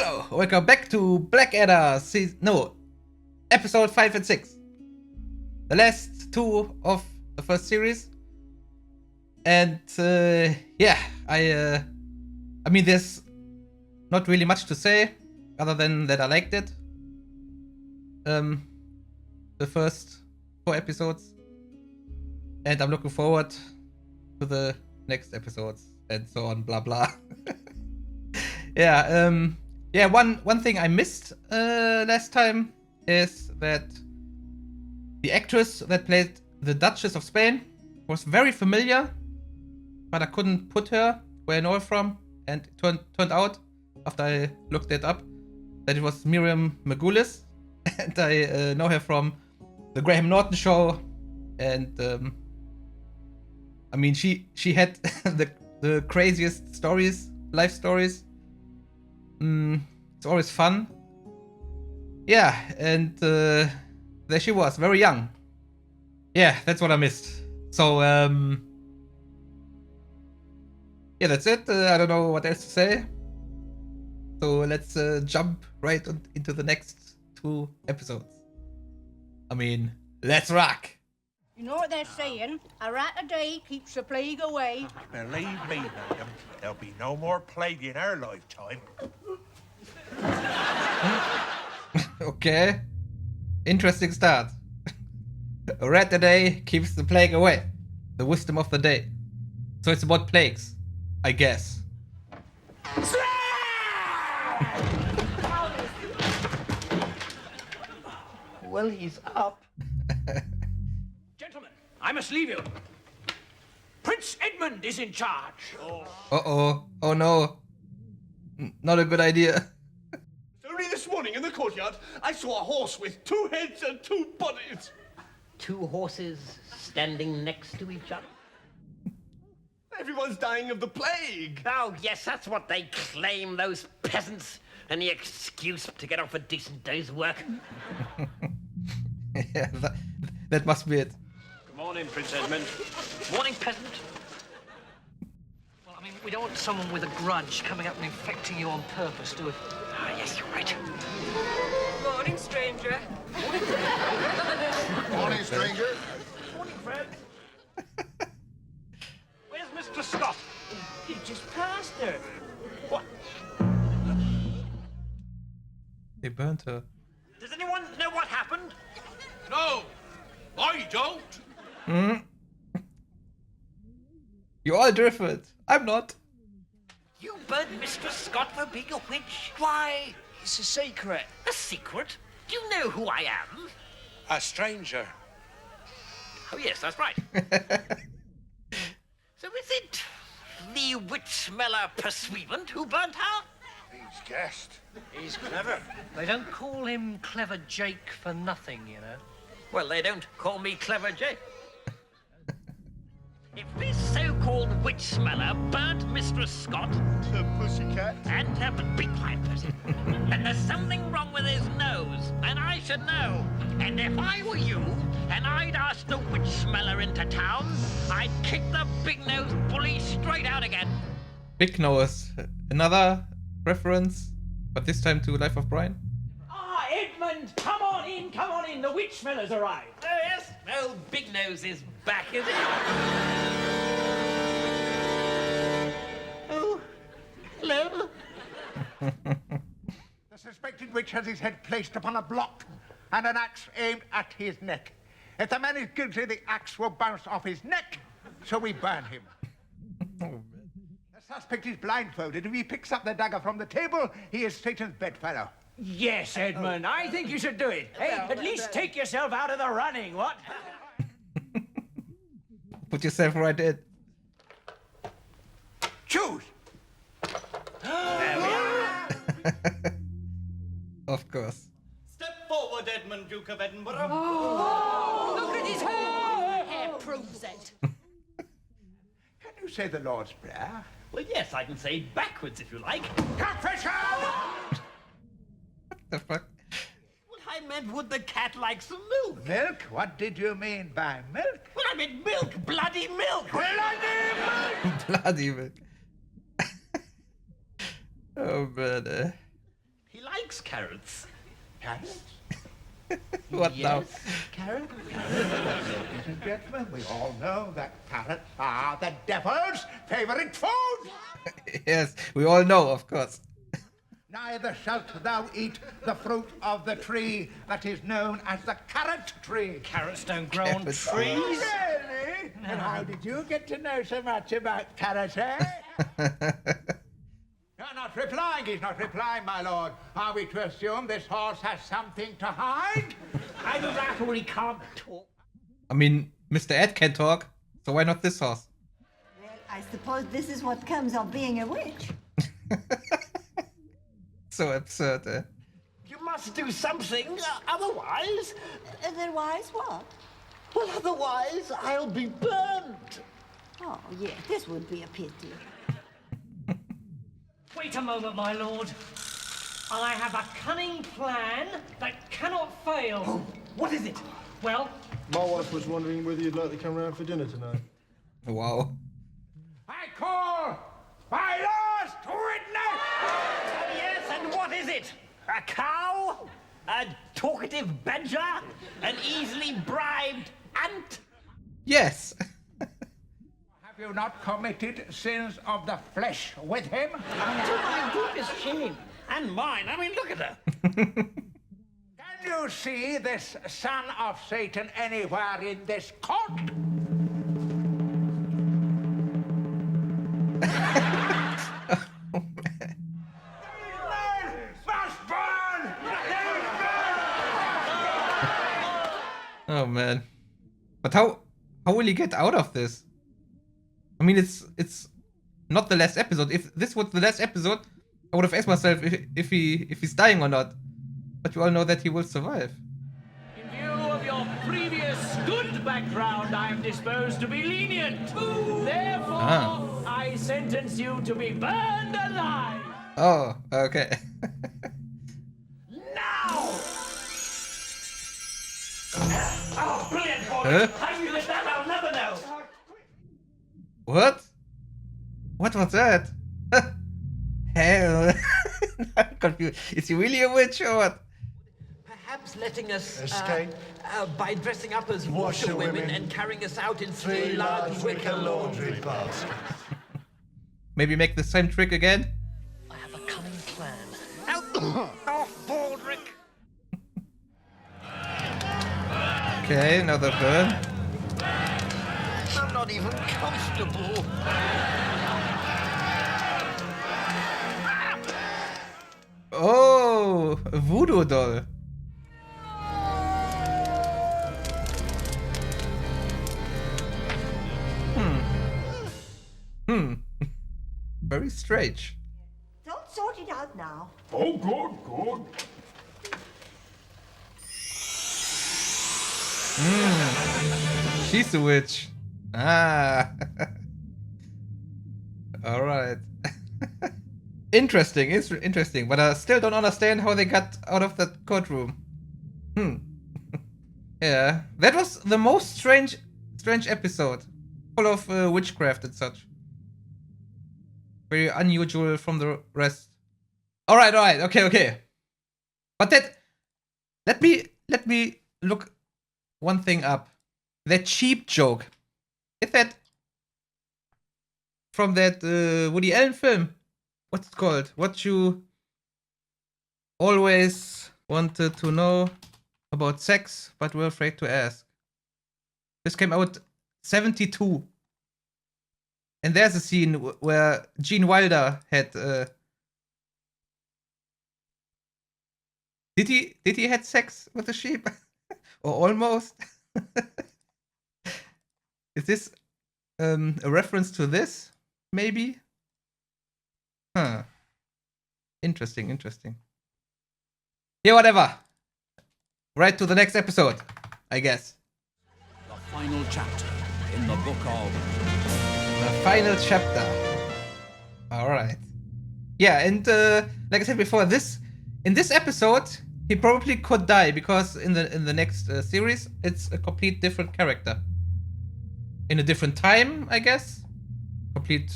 Hello, welcome back to Blackadder episode 5 and 6. The last two of the first series. And yeah, I mean there's not really much to say other than that I liked it. The first 4 episodes. And I'm looking forward to the next episodes and so on, blah blah. Yeah, one thing I missed last time is that the actress that played the Duchess of Spain was very familiar, but I couldn't put her where I know her from, and it turned out, after I looked it up, that it was Miriam Margolyes, and I know her from the Graham Norton show, and I mean she had the craziest life stories. It's always fun. Yeah, and there she was, very young. Yeah, that's what I missed. So, yeah, that's it. I don't know what else to say. So let's jump right into the next 2 episodes. I mean, let's rock! You know what they're saying? A rat a day keeps the plague away. Believe me, madam, there'll be no more plague in our lifetime. Okay. Interesting start. A rat a day keeps the plague away. The wisdom of the day. So it's about plagues, I guess. Well, he's up. Gentlemen, I must leave you. Prince Edmund is in charge. Uh-oh. Oh no. Not a good idea. Only this morning in the courtyard, I saw a horse with 2 heads and 2 bodies. 2 horses standing next to each other? Everyone's dying of the plague. Oh, yes, that's what they claim, those peasants. Any excuse to get off a decent day's work. Yeah, that must be it. Good morning, Prince Edmund. Morning, peasant. Well, I mean, we don't want someone with a grudge coming up and infecting you on purpose, do we? Ah, yes, you're right. Morning, stranger. Morning, stranger. Morning, Fred. Where's Mr. Scott? You just passed her. What? They burnt her. Does anyone know what happened? No, I don't. You're all different. I'm not. You burned Mistress Scott for being a witch? Why? It's a secret. A secret? Do you know who I am? A stranger. Oh, yes, that's right. So is it the Witchsmeller Pursuivant who burnt her? He's guessed. He's clever. They don't call him Clever Jake for nothing, you know. Well, they don't call me Clever Jake. If this so-called witch-smeller burnt Mistress Scott... The pussycat. And her... Be quiet, Percy. Then there's something wrong with his nose, and I should know. And if I were you, and I'd asked the witch-smeller into town, I'd kick the big-nosed bully straight out again. Big Nose. Another reference, but this time to Life of Brian. Ah, Edmund, come on in, the witch smeller's arrived. Oh, yes, old Big Nose is back, is he? Oh, hello. The suspected witch has his head placed upon a block and an axe aimed at his neck. If the man is guilty, the axe will bounce off his neck, so we burn him. Oh, man. The suspect is blindfolded. If he picks up the dagger from the table, he is Satan's bedfellow. Yes, Edmund, I think you should do it. Hey, at least take yourself out of the running, what? Put yourself right in. Choose! There we are. Of course. Step forward, Edmund, Duke of Edinburgh. Look at his hair. Hair proves it. Can you say the Lord's Prayer? Well, yes, I can say backwards if you like. Confession! The fuck? Well, I meant would the cat like some milk? Milk? What did you mean by milk? Well, I meant milk, bloody milk. Bloody milk! ブラディーブ。 Oh man. 「 Bloody milk. 」 「 Oh man. likes carrots. Carrots? What now? Carrot? Ladies and gentlemen, we all know that carrots are the devil's favourite food. Yes, we all know, of course. Neither shalt thou eat the fruit of the tree that is known as the carrot tree. Carrots don't grow on Carrots. trees. Really? And how did you get to know so much about carrots, eh? You're not replying. He's not replying, my lord. Are we to assume this horse has something to hide? Either that or he can't talk. I mean, Mr. Ed can talk, so why not this horse? Well, I suppose this is what comes of being a witch. So absurd, eh? You must do something, otherwise... Otherwise what? Well, otherwise I'll be burnt. Oh, yeah, this would be a pity. Wait a moment, my lord. I have a cunning plan that cannot fail. Oh, what is it? Well, My wife was wondering whether you'd like to come round for dinner tonight. Wow. I call my last witness! Yes, and what is it? A cow? A talkative badger? An easily bribed ant? Yes. Have you not committed sins of the flesh with him? To my deepest shame. And mine. I mean, look at her. Can you see this son of Satan anywhere in this court? Oh man. But how will he get out of this? I mean, it's not the last episode. If this was the last episode, I would have asked myself if he's dying or not. But you all know that he will survive. in view of your previous good background, I am disposed to be lenient. Therefore, I sentence you to be burned alive. Oh, okay. Now! Oh, brilliant, boy. Huh? How you did that, I'll never know. What? What was that? Hell. I'm confused. Is he really a witch or what? Perhaps letting us Escape. by dressing up as washerwomen and carrying us out in three large wicker laundry baskets. Maybe make the same trick again? I have a cunning plan. Oh, Baldrick. Okay, another burn. I'm not even comfortable. Oh, a voodoo doll. Very strange. Don't sort it out now. Oh, good, good. She's a witch. Ah. Alright. Interesting, it's interesting, but I still don't understand how they got out of that courtroom. Yeah, that was the most strange episode. Full of witchcraft and such. Very unusual from the rest. Alright, okay. But let me look one thing up. That cheap joke. Is that from that Woody Allen film? What's it called? What you always wanted to know about sex, but were afraid to ask. This came out 1972. And there's a scene where Gene Wilder had did he had sex with a sheep? Or almost? Is this a reference to this? Maybe? Huh. Interesting. Yeah, whatever. Right to the next episode, I guess. The final chapter in the book of... The final chapter. Alright. Yeah, and like I said before, in this episode, he probably could die, because in the next series, it's a complete different character. In a different time, I guess. Complete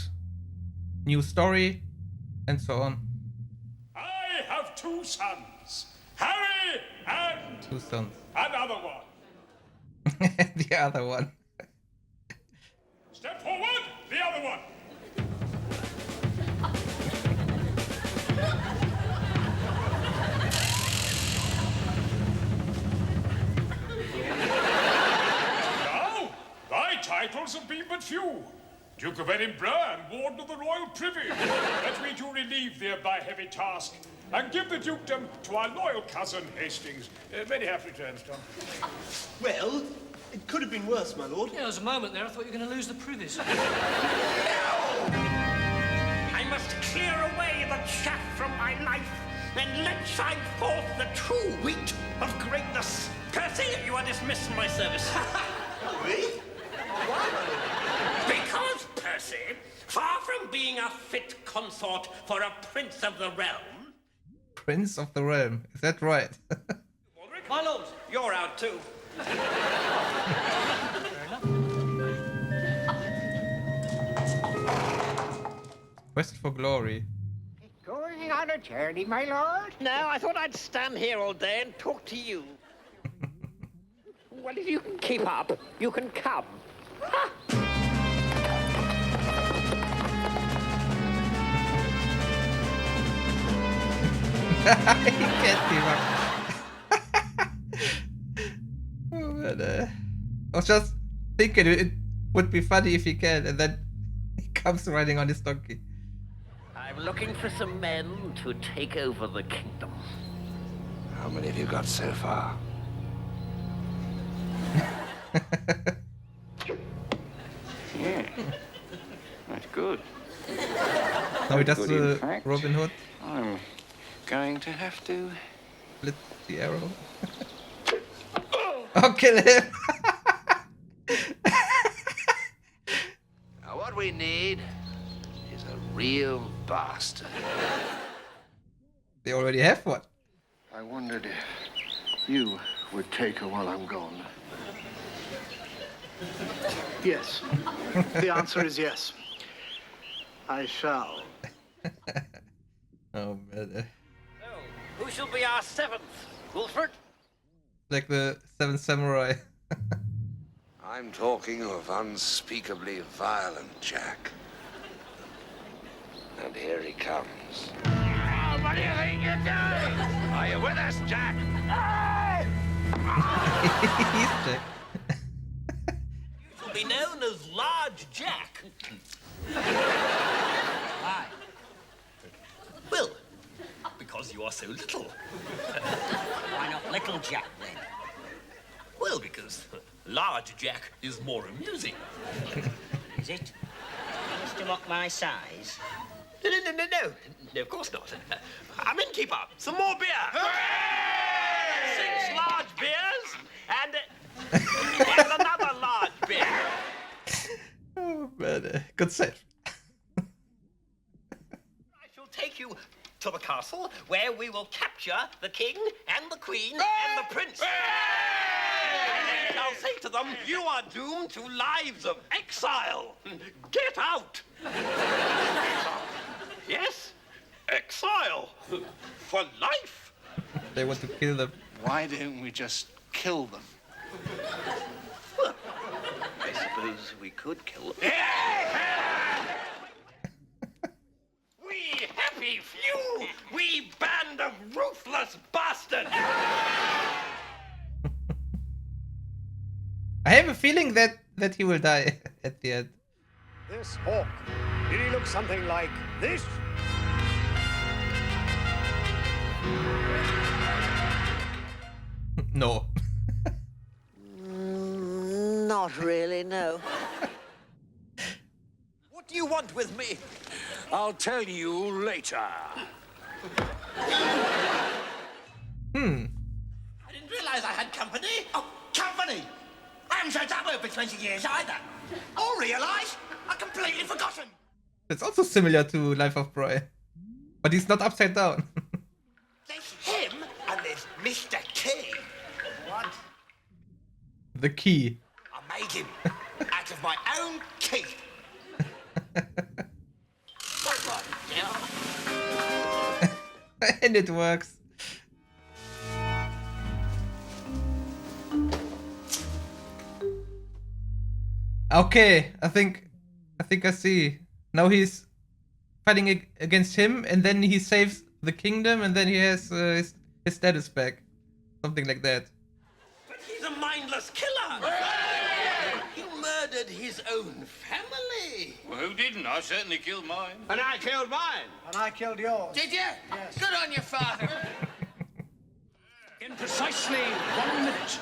new story, and so on. I have 2 sons, Harry and 2 sons. another one. The other one. Step forward, the other one. Now, thy titles have been but few. Duke of Edinburgh and Warden of the Royal Privy. Let me do relieve thee of thy heavy task and give the dukedom to our loyal cousin Hastings. Many happy returns, Tom. Well, it could have been worse, my lord. Yeah, there was a moment there I thought you were going to lose the privies. I must clear away the chaff from my life and let shine forth the true wheat of greatness. Percy, you are dismissed from my service. Me? Why, my lord? Because, Percy, far from being a fit consort for a prince of the realm... Prince of the Realm, is that right? Baldrick, my lord, you're out too. Quest for glory. Going on a journey, my lord? No, I thought I'd stand here all day and talk to you. Well, if you can keep up, you can come. Ha! He can't give up. Oh, man, I was just thinking it would be funny if he can, and then he comes riding on his donkey. I'm looking for some men to take over the kingdom. How many have you got so far? That's good. Now he does Good, the in fact. Robin Hood. I'm going to have to... Split the arrow. Oh, kill him! Now what we need is a real bastard. They already have one. I wondered if you would take her while I'm gone. Yes. The answer is yes. I shall. Oh, man. Who shall be our 7th? Wolford? Like the 7th Samurai. I'm talking of unspeakably violent Jack. And here he comes. Oh, what do you think you're doing? Are you with us, Jack? He's Jack. You shall be known as Large Jack. Why? Well, because you are so little. Why not Little Jack, then? Well, because Large Jack is more amusing. Is it? Just to mock my size? No, of course not. I'm innkeeper. Some more beer. 6 large beers and another large beer. Oh, man. Good save. I shall take you to the castle where we will capture the king and the queen and the prince. And I'll say to them, you are doomed to lives of exile. Get out. Yes? Exile. For life. They want to kill them. Why don't we just kill them? Well, I suppose we could kill them. We happy few! We band of ruthless bastards! I have a feeling that he will die at the end. This hawk, did he look something like this? No. Not really, no. What do you want with me? I'll tell you later. I didn't realize I had company. Oh, company! I haven't showed up over 20 years either. Or realised I've completely forgotten. It's also similar to Life of Brian. But he's not upside down. There's him and there's Mr. Key. What? The key. I made him out of my own key. And it works. Okay, I think I see. Now he's fighting against him, and then he saves the kingdom, and then he has his status back. Something like that. But he's a mindless killer! He murdered his own family! Well, who didn't? I certainly killed mine. And I killed mine. And I killed yours. Did you? Yes. Good on you, father! In precisely 1 minute,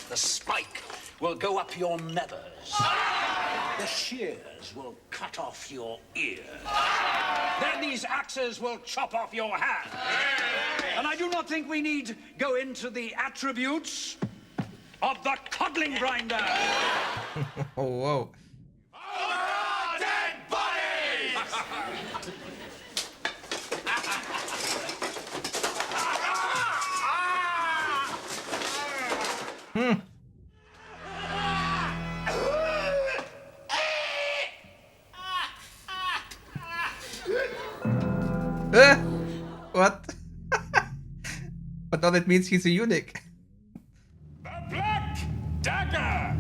the spike will go up your nethers. The shears will cut off your ears. Then these axes will chop off your hands. And I do not think we need go into the attributes of the coddling grinder. Oh, whoa. Oh, dead bodies! What? But now that means he's a eunuch. The Black Dagger!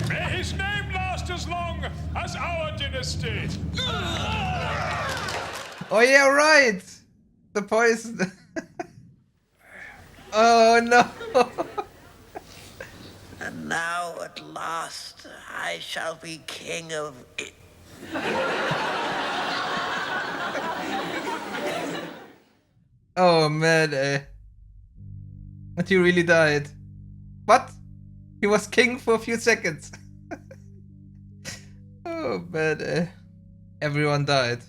May his name last as long as our dynasty. Oh yeah, right. The poison. Oh no. And now, at last, I shall be king of it. Oh man, but he really died. What? He was king for a few seconds. Oh man, everyone died.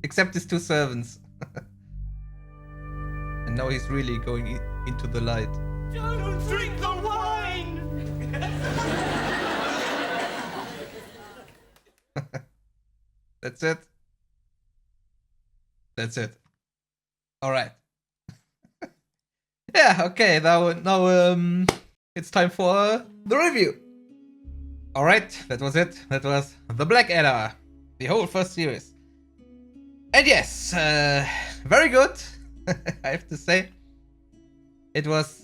Except his 2 servants. And now he's really going into the light. Don't drink the wine! That's it. That's it. All right. Yeah. Okay. Now it's time for the review. All right. That was it. That was the Blackadder, the whole first series. And yes, very good. I have to say, it was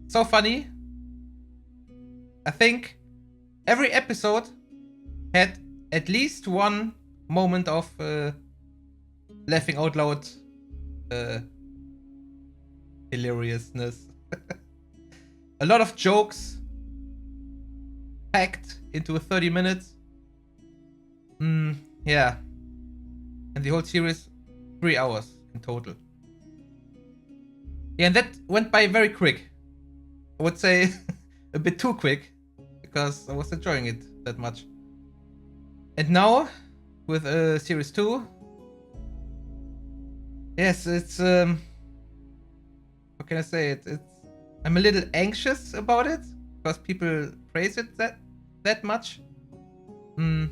so funny. I think every episode had at least one moment of laughing out loud hilariousness. A lot of jokes packed into 30 minutes. Yeah. And the whole series, 3 hours in total. Yeah, and that went by very quick. I would say a bit too quick, because I was enjoying it that much. And now, with series 2, yes, it's how can I say it? I'm a little anxious about it because people praise it that much. And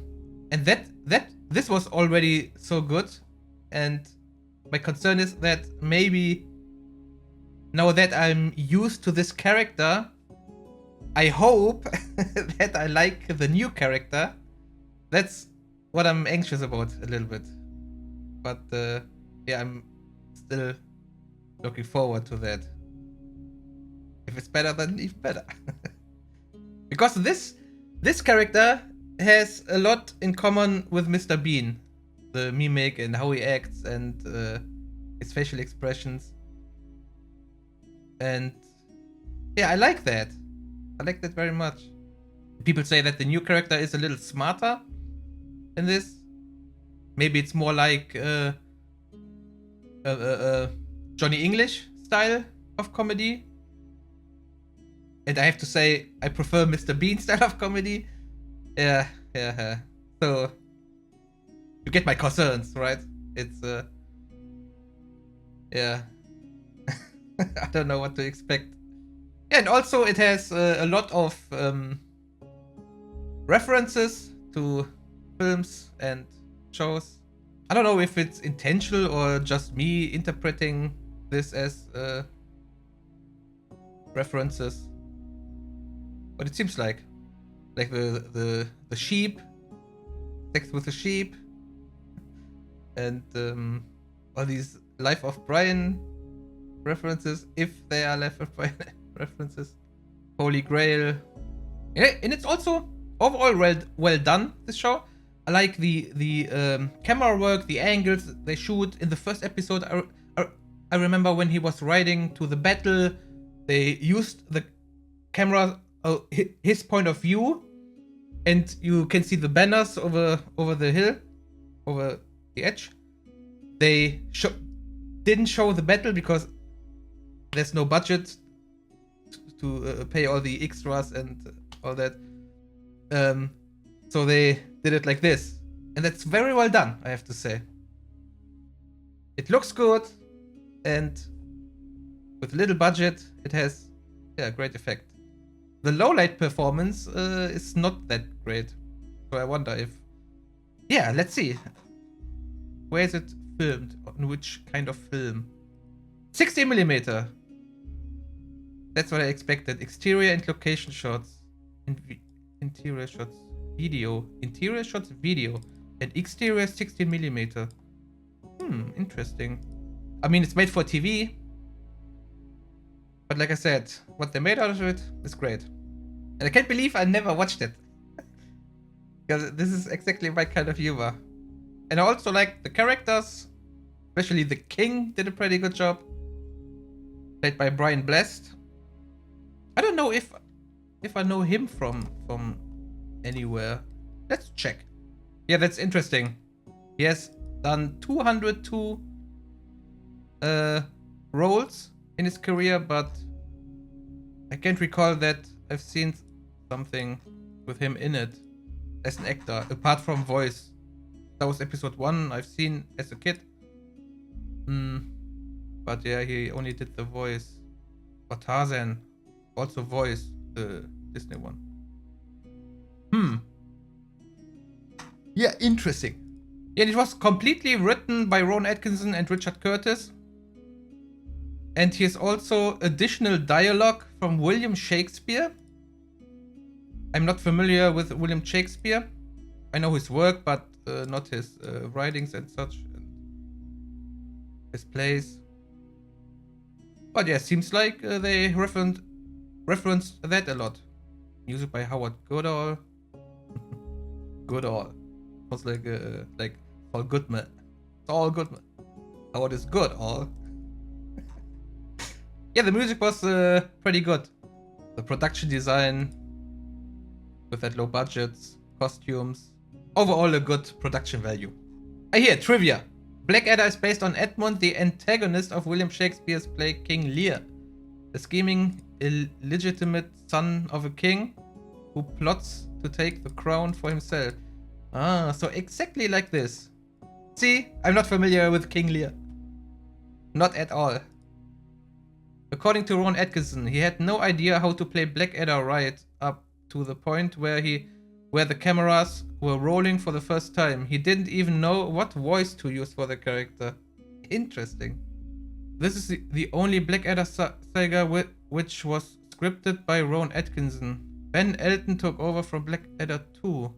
this was already so good, and my concern is that maybe now that I'm used to this character, I hope that I like the new character. That's what I'm anxious about a little bit. But yeah, I'm still looking forward to that. If it's better, then even better. Because this character has a lot in common with Mr. Bean. The mimic and how he acts and his facial expressions. And yeah, I like that. I like that very much. People say that the new character is a little smarter in this. Maybe it's more like Johnny English style of comedy. And I have to say, I prefer Mr. Bean style of comedy. Yeah. So you get my concerns, right? It's yeah. I don't know what to expect. Yeah, and also it has a lot of references to films and shows. I don't know if it's intentional or just me interpreting this as references, but it seems like the sheep Sex with a Sheep, and all these Life of Brian references, if they are Life of Brian references. Holy Grail. And it's also overall well done, this show. I like the camera work, the angles they shoot. In the first episode, I remember when he was riding to the battle, they used the camera, his point of view, and you can see the banners over the hill, over the edge. They didn't show the battle because there's no budget to pay all the extras and all that. So they did it like this. And that's very well done, I have to say. It looks good, and with little budget, it has great effect. The lowlight performance is not that great. So I wonder if... Yeah, let's see. Where is it filmed? On which kind of film? 60mm. That's what I expected. Exterior and location shots. Interior shots video. Interior shots video. And exterior 16mm. Interesting. I mean, it's made for TV. But like I said, what they made out of it is great. And I can't believe I never watched it. Because this is exactly my kind of humor. And I also like the characters. Especially the king did a pretty good job. Played by Brian Blessed. I don't know if I know him from anywhere. Let's check. Yeah, that's interesting. He has done 202 roles in his career, but I can't recall that I've seen something with him in it as an actor, apart from voice. That was episode 1 I've seen as a kid. But yeah, he only did the voice. For Tarzan, also voice the Disney one. Yeah, interesting. Yeah, it was completely written by Rowan Atkinson and Richard Curtis. And here's also additional dialogue from William Shakespeare. I'm not familiar with William Shakespeare. I know his work, but not his writings and such. And his plays. But yeah, seems like they referenced that a lot. Music by Howard Goodall. Goodall. Was like all Goodman. It's all Goodman. Howard is good, all. Yeah, the music was pretty good. The production design with that low budgets, costumes, overall a good production value. I hear trivia. Blackadder is based on Edmund, the antagonist of William Shakespeare's play King Lear, a scheming, illegitimate son of a king who plots to take the crown for himself. Ah, so exactly like this. See, I'm not familiar with King Lear. Not at all. According to Rowan Atkinson, he had no idea how to play Blackadder right up to the point where the cameras were rolling for the first time. He didn't even know what voice to use for the character. Interesting. This is the only Blackadder saga which was scripted by Rowan Atkinson. Ben Elton took over from Blackadder 2.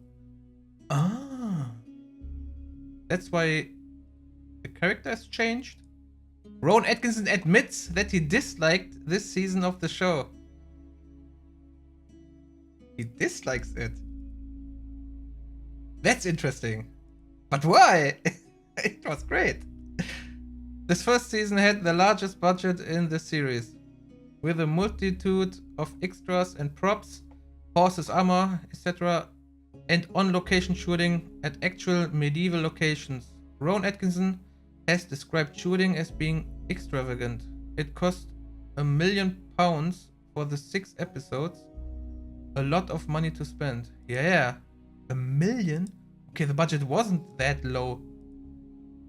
Ah. That's why the character has changed? Rowan Atkinson admits that he disliked this season of the show. He dislikes it. That's interesting. But why? It was great. This first season had the largest budget in the series, with a multitude of extras and props, horses, armor, etc., and on-location shooting at actual medieval locations. Rowan Atkinson has described shooting as being extravagant. It cost £1 million for the 6 episodes. A lot of money to spend. Yeah, $1 million? Okay, the budget wasn't that low.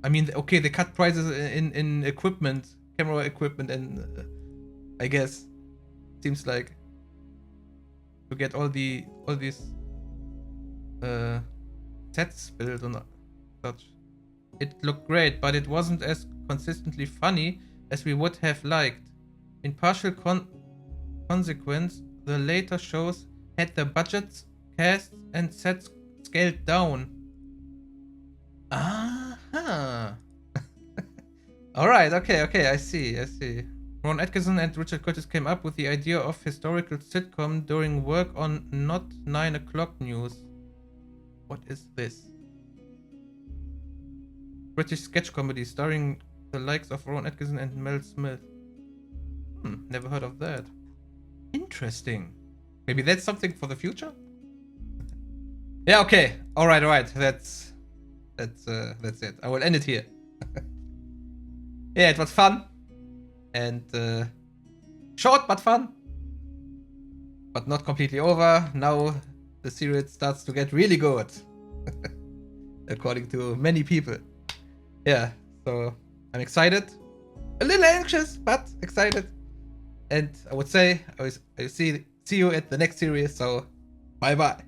I mean, okay, they cut prices in equipment, camera equipment, and I guess seems like to get all these sets built and such. It looked great, but it wasn't as consistently funny as we would have liked. In partial consequence, the later shows had their budgets, casts, and sets scaled down. Alright, okay, I see. Rowan Atkinson and Richard Curtis came up with the idea of historical sitcom during work on Not 9 O'Clock News. What is this? British sketch comedy starring the likes of Rowan Atkinson and Mel Smith. Never heard of that. Interesting. Maybe that's something for the future? Yeah, okay. Alright. That's it. I will end it here. Yeah, it was fun. And short but fun. But not completely over. Now the series starts to get really good. According to many people. Yeah, so I'm excited. A little anxious, but excited. And I would say I will see you at the next series. So bye bye.